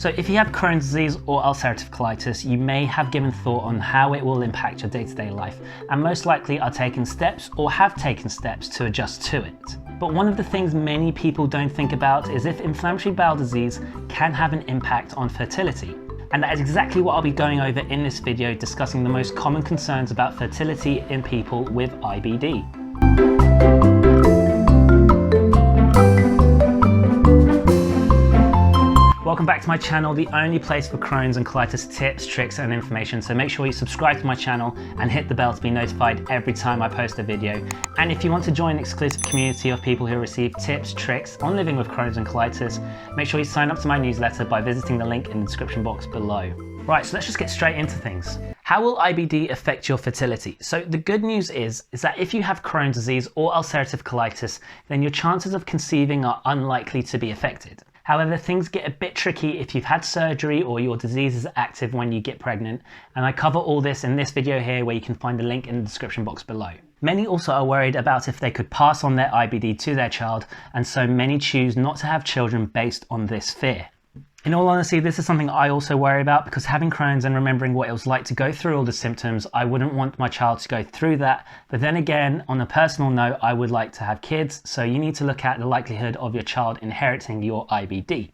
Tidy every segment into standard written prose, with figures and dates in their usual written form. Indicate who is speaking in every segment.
Speaker 1: So if you have Crohn's disease or ulcerative colitis, you may have given thought on how it will impact your day-to-day life, and most likely are taking steps or have taken steps to adjust to it. But one of the things many people don't think about is if inflammatory bowel disease can have an impact on fertility. And that is exactly what I'll be going over in this video, discussing the most common concerns about fertility in people with IBD. Welcome back to my channel, the only place for Crohn's and colitis tips, tricks and information. So make sure you subscribe to my channel and hit the bell to be notified every time I post a video. And if you want to join an exclusive community of people who receive tips, tricks on living with Crohn's and colitis, make sure you sign up to my newsletter by visiting the link in the description box below. Right, so let's just get straight into things. How will IBD affect your fertility? So the good news is that if you have Crohn's disease or ulcerative colitis, then your chances of conceiving are unlikely to be affected. However, things get a bit tricky if you've had surgery or your disease is active when you get pregnant, and I cover all this in this video here, where you can find the link in the description box below. Many also are worried about if they could pass on their IBD to their child, and so many choose not to have children based on this fear. In all honesty, this is something I also worry about, because having Crohn's and remembering what it was like to go through all the symptoms, I wouldn't want my child to go through that. But then again, on a personal note, I would like to have kids, so you need to look at the likelihood of your child inheriting your IBD.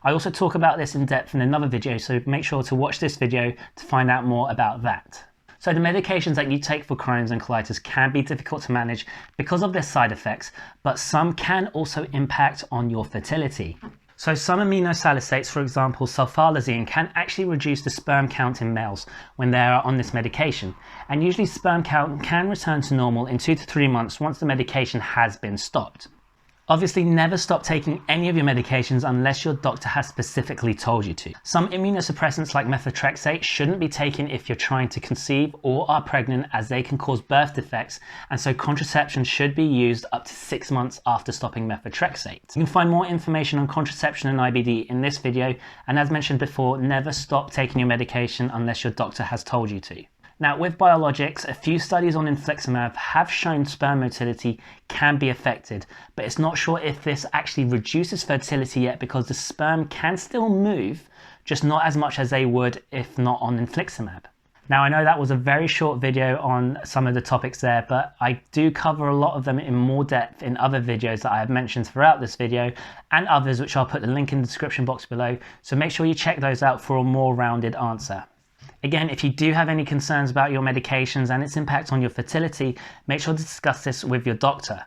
Speaker 1: I also talk about this in depth in another video, so make sure to watch this video to find out more about that. So the medications that you take for Crohn's and colitis can be difficult to manage because of their side effects, but some can also impact on your fertility. So some aminosalicylates, for example sulfasalazine, can actually reduce the sperm count in males when they are on this medication. And usually sperm count can return to normal in 2 to 3 months once the medication has been stopped. Obviously, never stop taking any of your medications unless your doctor has specifically told you to. Some immunosuppressants like methotrexate shouldn't be taken if you're trying to conceive or are pregnant, as they can cause birth defects, and so contraception should be used up to 6 months after stopping methotrexate. You can find more information on contraception and IBD in this video, and as mentioned before, never stop taking your medication unless your doctor has told you to. Now, with biologics, a few studies on infliximab have shown sperm motility can be affected, but it's not sure if this actually reduces fertility yet, because the sperm can still move, just not as much as they would if not on infliximab. Now, I know that was a very short video on some of the topics there, but I do cover a lot of them in more depth in other videos that I have mentioned throughout this video, and others which I'll put the link in the description box below, so make sure you check those out for a more rounded answer. Again, if you do have any concerns about your medications and its impact on your fertility, make sure to discuss this with your doctor.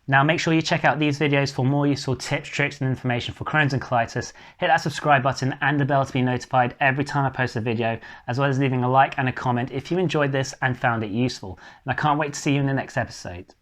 Speaker 1: Now, make sure you check out these videos for more useful tips, tricks and information for Crohn's and colitis. Hit that subscribe button and the bell to be notified every time I post a video, as well as leaving a like and a comment if you enjoyed this and found it useful. And I can't wait to see you in the next episode.